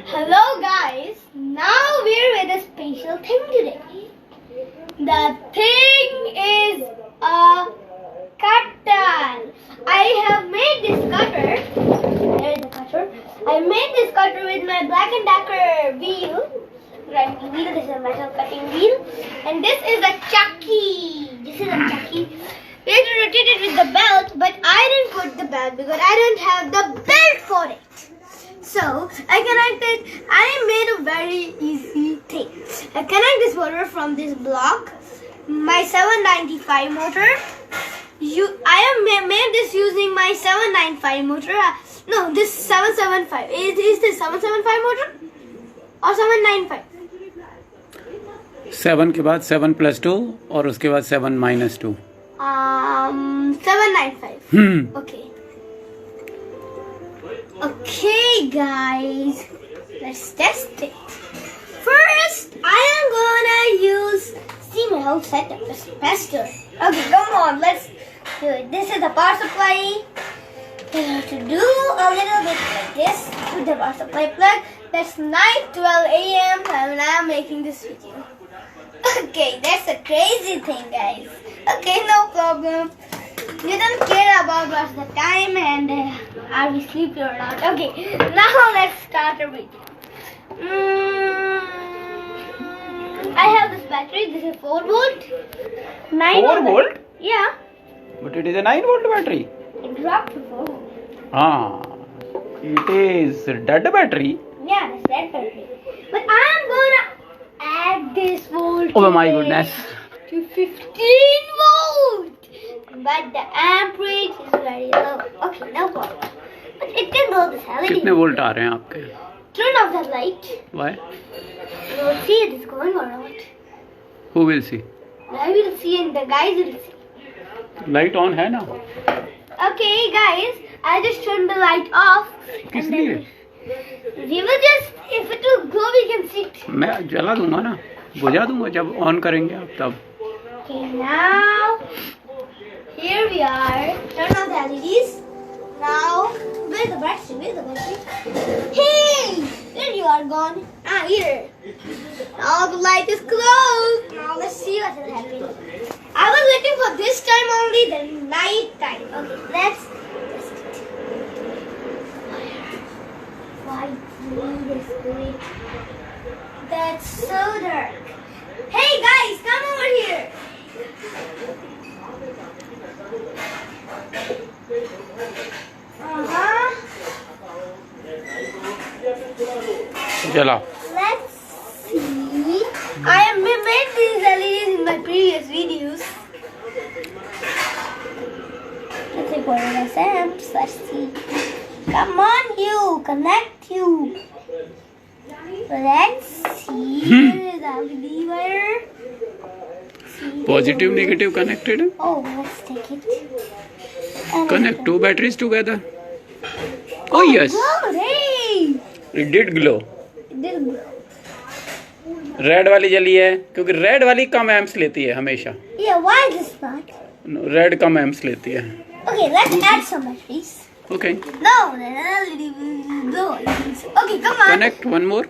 Hello guys, now we're with a special thing today. The thing is a cutter. I have made this cutter. There's the cutter. I made this cutter with my Black & Decker wheel. Grinding wheel. This is a metal cutting wheel. And this is a chucky. This is a chucky. We have to rotate it with the belt, but I didn't put the belt because I don't have the belt for it. So I made a very easy thing. I connect this motor from this block, my 795 motor. I have made this using my 795 motor. No, this 775. Is this 775 motor or 795? 7 के बाद 7 + 2 और उसके बाद 7 - 2. 795. Okay. Okay, guys. Let's test it. First, I am gonna use. See my whole setup is faster. Okay, come on. Let's do it. This is the power supply. You have to do a little bit like this with the power supply plug. That's 9:12 a.m. and I am making this video. Okay, that's a crazy thing, guys. Okay, no problem. You don't care about what's the time and are we sleepy or not. Okay, now let's start the video. I have this battery. This is 4 volt. 4 volt? Yeah. But it is a 9 volt battery. It dropped to 4 volt. It is dead battery. Yeah, it's dead battery. But I'm gonna add this voltage. Oh my goodness. To 15 volt. But the amperage is very low. Okay, no problem. But it can go this LED. कितने volt आ रहे हैं आपके? Turn off the light. Why? You will see it is going or not. Who will see? I will see and the guys will see. Light on है ना? Okay, guys, I just turned the light off. किस लिए? We will just, if it will glow, we can see it. मैं जला दूंगा ना, बुझा दूंगा जब ऑन करेंगे आप तब. Okay, now here we are. Turn on the LEDs. Now, where's the battery? Where's the battery? Hey, there you are gone. Here. Now the light is closed. Now let's see what is happening. I was waiting for this time only, the night time. Okay, let's test it. Why is great? That's so dark. Hey guys, come over here. जला. Let's see. I have made these LEDs in my previous videos. Let's see what it is. Let's see. Come on, you. Connect you. Let's see. Where is the LED wire? Positive, negative connected. Oh, let's take it. Connect 2 batteries together. Oh yes. Glow, hey. It did glow. It did glow. Red वाली जली है क्योंकि red वाली कम amps लेती है हमेशा. Yeah, why is this not? Red come amps लेती है. Okay, let's add some batteries. Okay. No, the LED will glow. Okay, come on. Connect one more.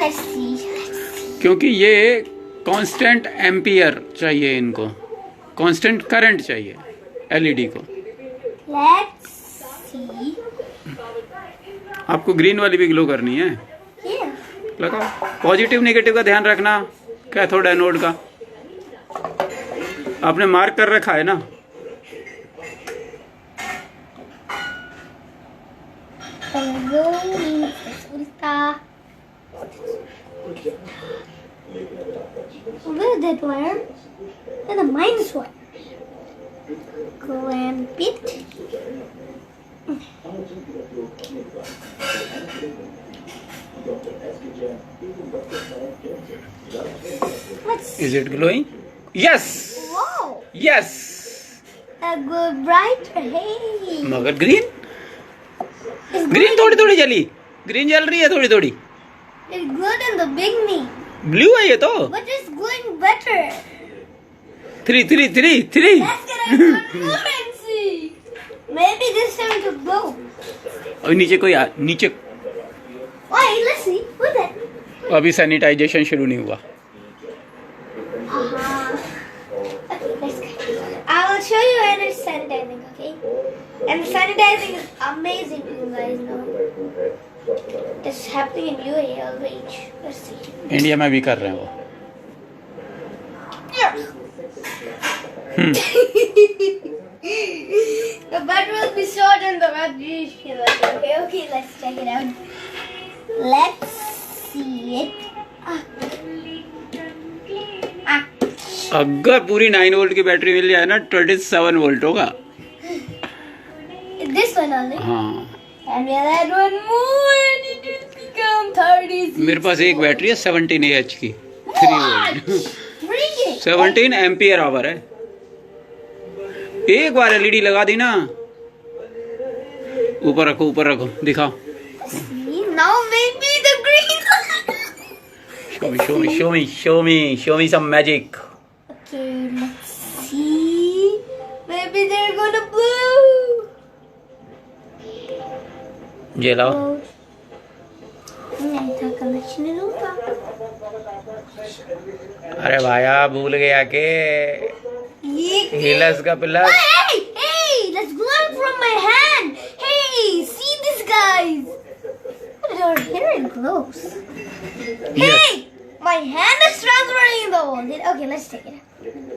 Let's see. क्योंकि ये कांस्टेंट एम्पियर चाहिए इनको, कांस्टेंट करंट चाहिए LED को. Let's see. आपको green वाली भी ग्लो करनी है. Yeah. लगाओ. पॉजिटिव नेगेटिव का ध्यान रखना. कैथोड एनोड का आपने मार्क कर रखा है ना. Where is that wire? That's a minus wire. Clamp it. Is it glowing? Yes. Wow. Yes. A good bright. Hey. मगर ग्रीन थोड़ी थोड़ी जली. ग्रीन जल रही है थोड़ी थोड़ी. It's good in the beginning. Blue है ये तो. But it's going better. 3 3 3 3. Let's get a good and see. Maybe this time to blow. अभी नीचे कोई नीचे Wait, let's see. What's that? अभी सैनिटाइजेशन शुरू नहीं हुआ. Okay, let's go. I will show you when it's sanitizing, okay? And the sanitizing is amazing, you guys know. It's happening in UAE already. Let's see. India में भी कर रहे हैं वो. The bed will be short and the battery is short. Okay, let's check it out. Let's see it. अगर पूरी 9 volt की battery मिल जाए ना 27 वोल्ट होगा. This one only? हाँ. And we'll add one more and it will become 30. मेरे पास एक battery है 17 AH की 3 volt. Bring it. 17 ampere hour है. एक बार एलईडी लगा दी ना. ऊपर रखो दिखाओ. See, now maybe the green. show me some magic. Okay, let's see. Maybe they're gonna blue. ये लाओ. नहीं था कनेक्शन होगा. अरे भाया भूल गया के हिलस का plus. Hey, let's learn from my hand. Hey, see this, guys. Over here it glows. Hey, my hand is transferring the voltage. Okay, let's take it out.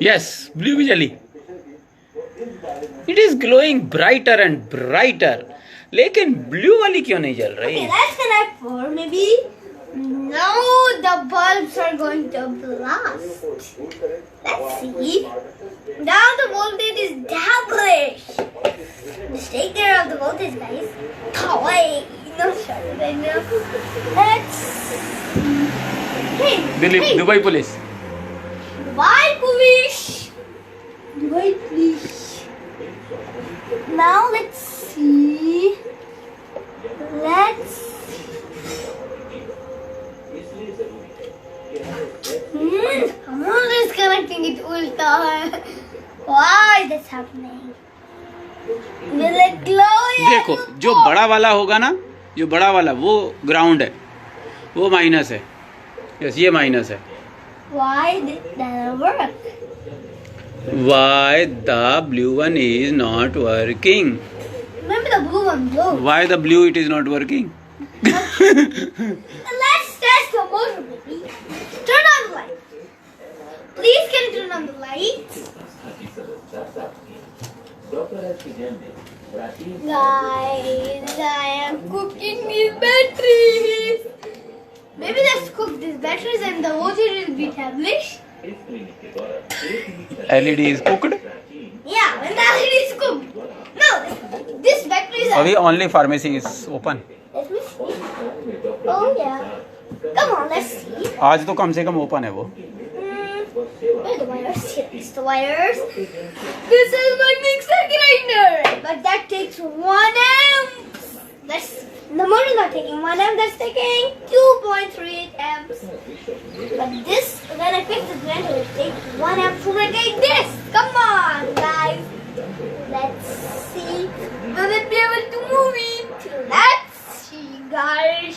Yes, blue भी जली. It is glowing brighter and brighter. लेकिन blue वाली क्यों नहीं जल रही? Okay, let's connect for maybe. Now the bulbs are going to blast. Let's see. Now the voltage is established. Just take care of the voltage, guys. Oh, wait. No, shut it right now. Let's. Hey. Dubai police. Dubai police. Dubai police. Now let's see. Let's. I'm always connecting it ulta. Why is this happening? Will it glow yet? देखो जो बड़ा वाला होगा ना, जो बड़ा वाला वो ग्राउंड है, वो माइनस है. यस ये माइनस है. Why did that work? Why the blue one is not working? Maybe the blue one glows. Why the blue it is not working? Let's test the motor, baby. Turn on the light. Please can you turn on the lights? Guys, I am cooking these batteries. Maybe let's cook these batteries and the voltage will be established. LED is cooked. Yeah, when the LED is cooked. No, this battery is. अभी only pharmacy is open. Let me see. Oh yeah. Come on, let's see. आज तो कम से कम open है वो. Where are the wires? Here is the wires. This is my mixer grinder. But that takes 1 amp. The motor is not taking 1 amp, that's taking 2.38 amps. But this, when I fix this grinder, it takes 1 amp to rotate this. Come on, guys. Let's see. Will it be able to move it? Let's see, guys.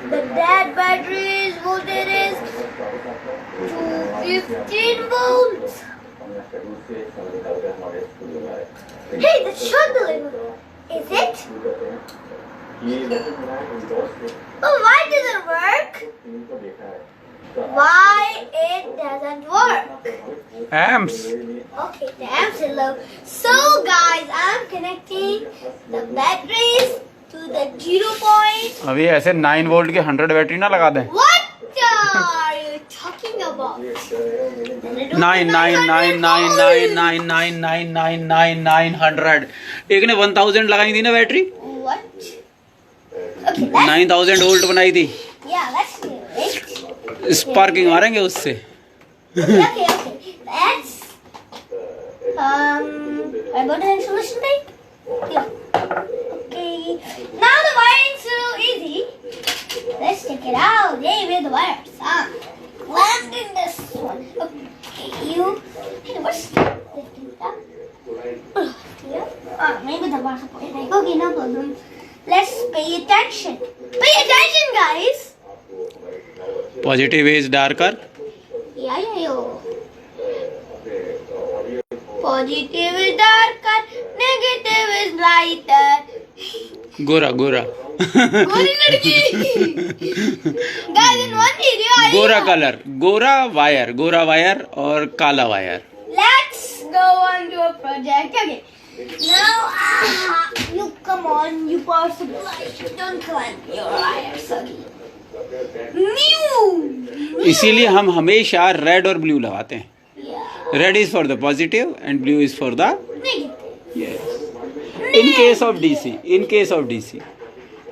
The dead battery's voltage is 215 volts. Hey, that's short delivery. Is it? Oh, why does it work? Why it doesn't work? Amps. Okay, the amps are low. So guys, I'm connecting the batteries to the 0 point. अभी ऐसे 9 volt की 100 battery ना लगा दें. What are you talking about? 9,900 एक ने 1000 लगाई थी ना बैटरी. What? Okay, 9000 वोल्ट बनाई थी. yeah, let's do it. Sparking मारेंगे उससे. Okay. Let's I go to the solution tape. Yeah. Okay. Now the wiring is so easy. Let's take it out. Hey, where are the wires? Land in this one. Okay, you. Hey, what's this? Maybe the wires are pointing. Okay, Let's pay attention. Pay attention, guys. Positive is darker. Yeah. Positive is darker, negative is lighter. Gora. Gori ladki. Guys, in one video I Gora color. Gora wire और काला wire. Let's go on to a project. Okay. Now, you come on, you power supply. Don't climb your wires. Okay. New. इसीलिए हम हमेशा red और blue लगाते हैं. Yeah. Red is for the positive and blue is for the Negative. yes. In case of DC.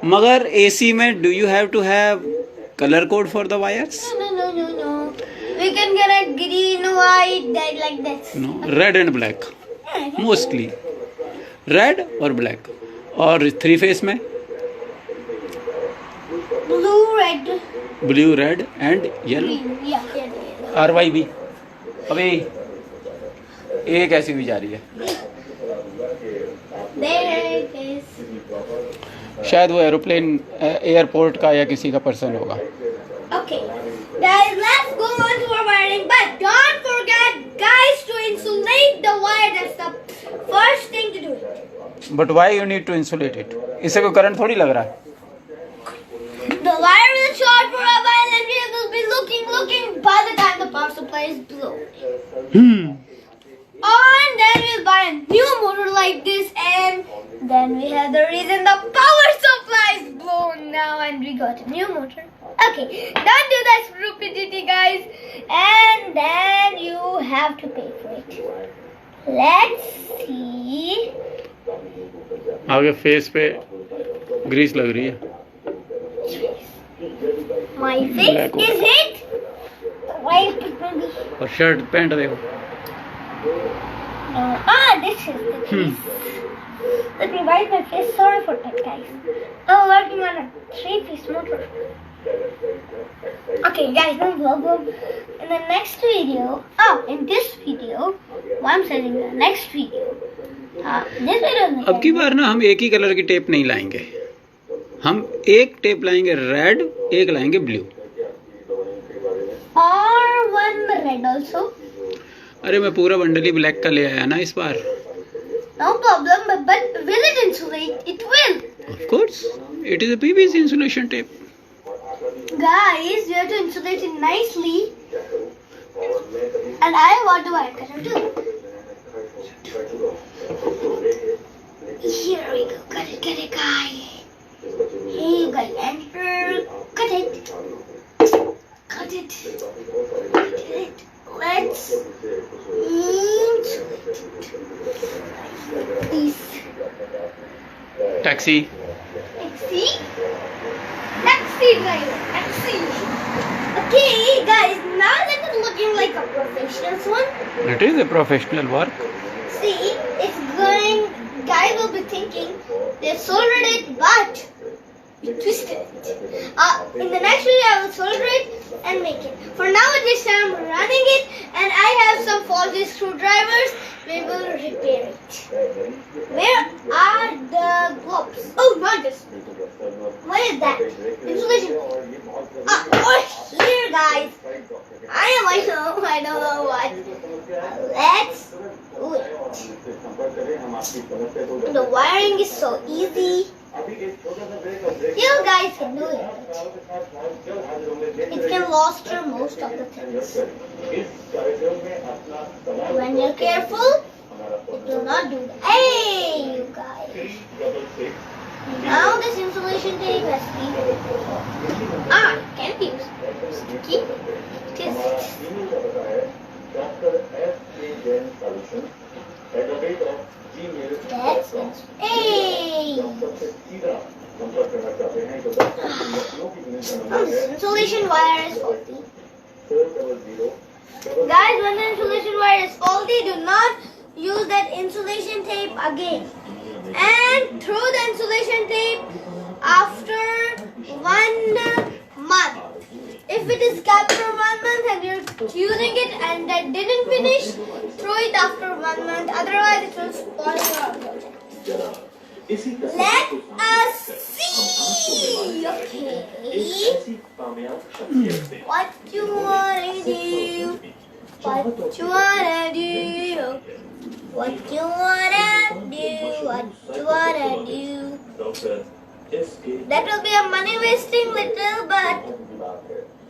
मगर AC में do you have to have color code for the wires? No. We can get a green, white, that like this. No, red and black. Mostly. Red और black. और 3 phase में Blue, red, blue, red and yellow. green. Yeah. RYB. अबे एक ऐसी भी जा रही है. There it is. शायद वो एरोप्लेन एयरपोर्ट का या किसी का पर्सन होगा. Okay. Guys, let's go on to our wiring. But don't forget, guys, to insulate the wire. That's the first thing to do. But why you need to insulate it? इससे कोई current थोड़ी लग रहा है. The wire will short for a while and we will be looking by the time the power supply is blown. And then we'll buy a new motor like this, and then we have the reason the power supply is blown now and we got a new motor. Okay, don't do that stupidity, guys. And then you have to pay for it. Let's see. आगे face पे Greece लग रही है. My face is hit. Right, baby. और shirt pant देखो. This is the case. Let me wipe my face. Sorry for that, guys. I'm working on a 3-piece motor. Okay, guys, no. In the next video, in this video, I'm sending the next video. This video. अब की बार ना हम एक ही colour की tape नहीं लाएंगे. हम एक टेप लाएंगे रेड, एक लाएंगे blue. Or one red also. अरे मैं पूरा बंडल ही ब्लैक का ले आया ना इस बार. No problem, but will it insulate? It will. Of course, it is a PVC insulation tape. Guys, you have to insulate it nicely. And I want the wire cutter too. Here we go. Cut it, guys. Here you guys enter. Cut it. Let's please. Taxi. Taxi driver. Okay, guys. Now that it's looking like a professional one. It is a professional work. See, it's going. Guys will be thinking they soldered it, but we twisted it. In the next video, I will solder it and make it. For now, at this time, I'm running it, and I have some faulty screwdrivers. We will repair it. Where are the globes? Oh, not this. What is that? Insulation. Oh, here, guys. I don't know what. Let's do it. The wiring is so easy. You guys can do it. It can luster most of the things. When you're careful, it will not do that. Hey, you guys. Now this insulation tape has been. Can't use sticky. That's it. Hey! This insulation wire is faulty. Guys, when the insulation wire is faulty, do not use that insulation tape again. And throw the insulation tape after 1 month. If it is kept for 1 month and you're using it and that didn't finish, throw it after 1 month. Otherwise, it will spoil your project. Let us Okay. What you wanna do? What you wanna do? What you wanna do? What you wanna do? That will be a money wasting little, but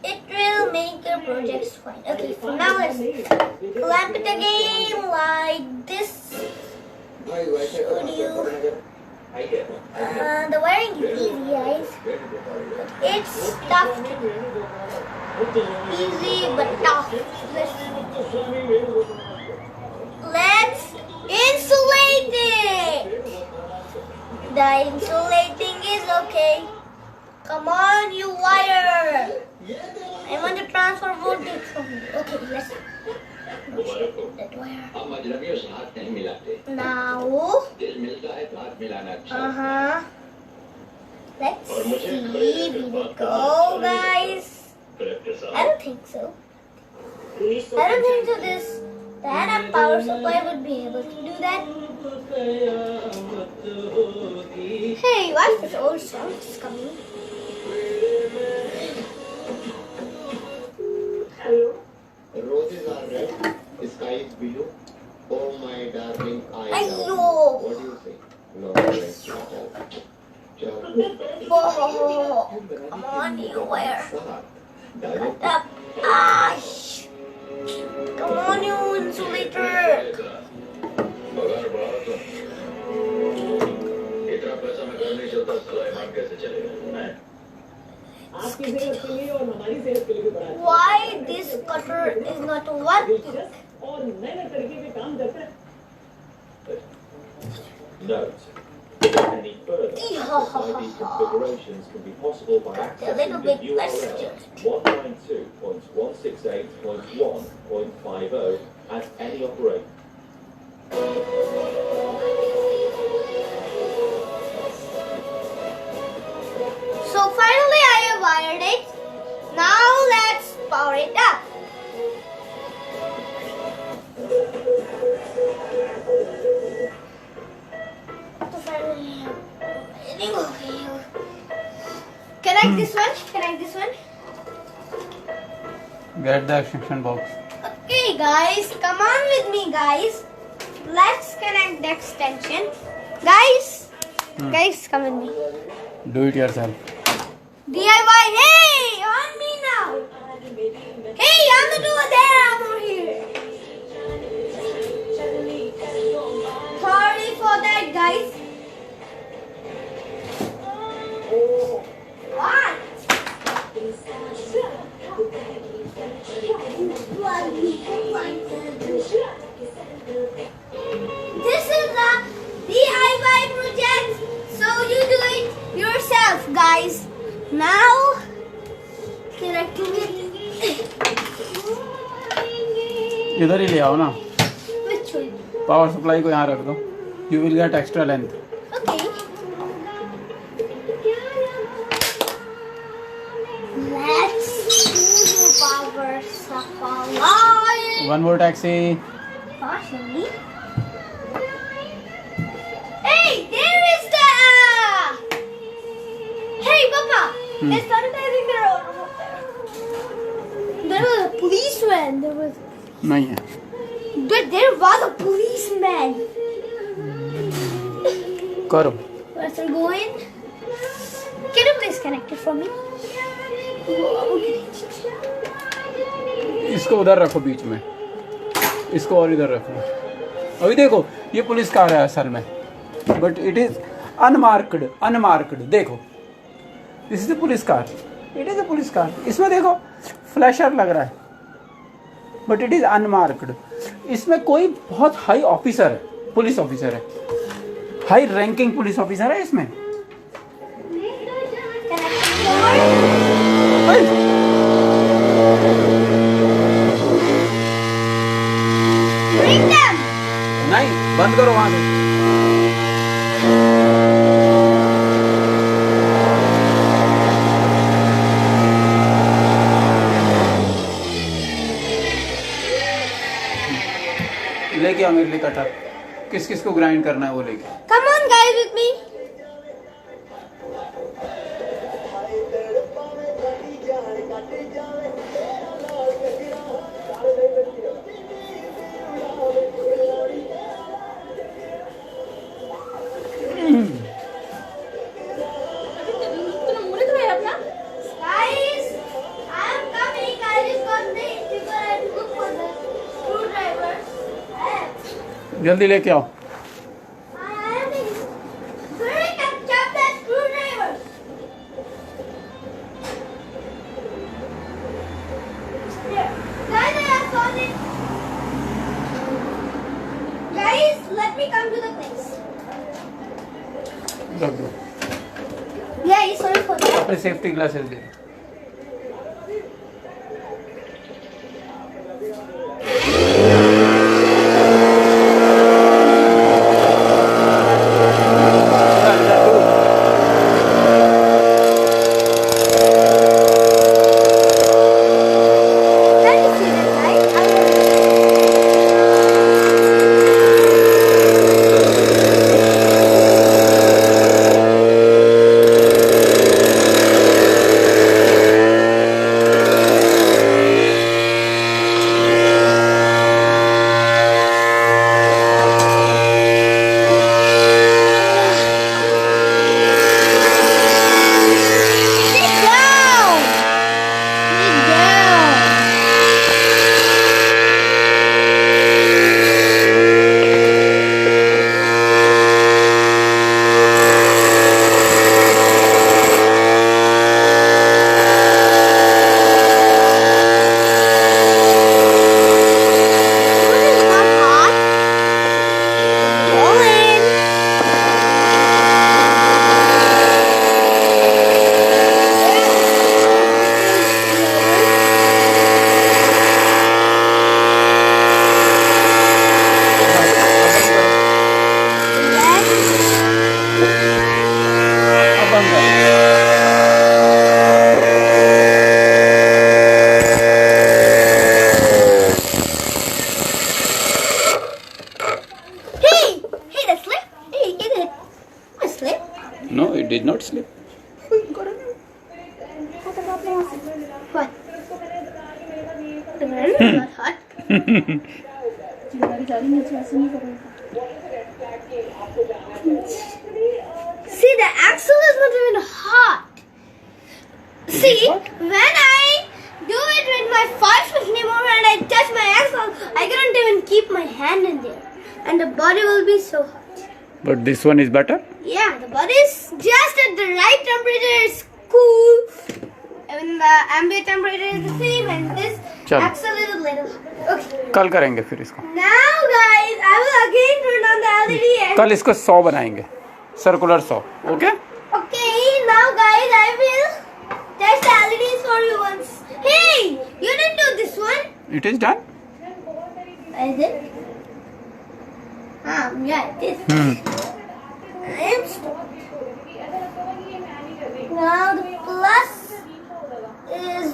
it will make your projects fine. Okay, so now let's clamp it again like this. Should you? The wiring is easy, guys. It's tough. Easy but tough. Let's insulate it. The insulating is okay. Come on, you wire. I want to transfer voltage from you. Okay, let's that wire. Now, let's see. We will go, guys. I don't think so. That a power supply would be able to do that. Hey, what's this old song is coming? Roses are red, the sky is blue. Oh my darling, Ayo. What do you say? No, Oh, come on, you wire. Cut up. Ash. Come on, you insulator. Why this cutter is not working? Note. Any further SSID configurations can be possible by accessing the URL 192.168.1.50 at any operator. So finally I have wired it. Now let's power it up. So finally okay. Connect this one. Connect this one. Get the extension box. Okay guys, come on with me guys. Let's connect the extension. Guys, guys come with me. Do it yourself. DIY, hey, on me now. Hey, I'm the dude there, I'm over here. Sorry for that, guys. What? This is the DIY project, so you do it yourself, guys. Now, connecting it. इधर ही ले आओ ना. Which way? Power supply को यहाँ रख दो. You will get extra length. Okay. Let's do power supply. One more taxi. Partially. Hey, there is the. Hey, Papa. They started driving their own over there. There was a policeman. नहीं है. There was a policeman. करो. Let's go in. Can you please connect it for me? इसको उधर रखो बीच में. इसको और इधर रखो. अभी देखो ये पुलिस कार है असल में. But it is unmarked. देखो. This is the police car. It is a police car. इसमें देखो फ्लैशर लग रहा है. But it is unmarked. इसमें कोई बहुत हाई ऑफिसर है. पुलिस ऑफिसर है. हाई रैंकिंग पुलिस ऑफिसर है इसमें. Bring them. नहीं बंद करो वहां से. लेके आओ मेरे लिए कटर. किस किस को ग्राइंड करना है वो लेके. Come on, guys, with me. जल्दी लेके आओ। Guys, let me come to the place. रख दो। Yeah, sorry for that. अपने safety glasses they. No, it did not slip. What? The ground is not hot. See, the axle is not even hot. See, when I do it with my 550 motor and I touch my axle, I cannot even keep my hand in there. And the body will be so hot. But this one is better. Yeah, the body is just at the right temperature. It's cool. And the ambient temperature is the same. And this चलो। axle is a little hot. Okay. कल करेंगे फिर इसको। Now, guys, I will again turn on the LED. And कल इसको 100 बनाएंगे, circular 100, okay? okay, now, guys, I will test the LEDs for you once. Hey, you didn't do this one. It is done. Is it? Yeah, it is. I'm stopped. Now the plus is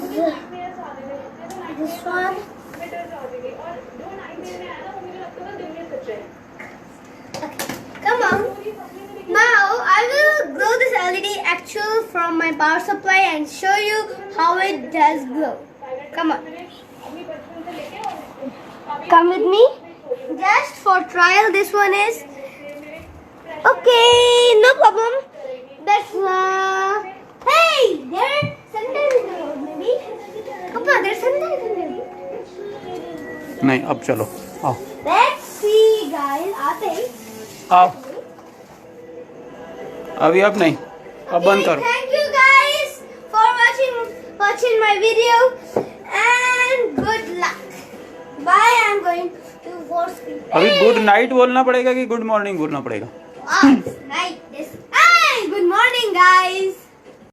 this one. Okay, come on. Now I will glow this LED actual from my power supply and show you how it does glow. Come on. Come with me. Just for trial, this one is okay. No problem. That's hey, there's sunlight in the road, maybe. Come on, there's sunlight in the road. नहीं, अब चलो, आओ। Let's see, guys. आते हैं। आओ। अभी अब नहीं, अब बंद करो। Thank you, guys, for watching my video, and good luck. Bye. I'm going to force speed. अभी गुड नाइट बोलना पड़ेगा कि गुड मॉर्निंग बोलना पड़ेगा? Night. Good morning, guys.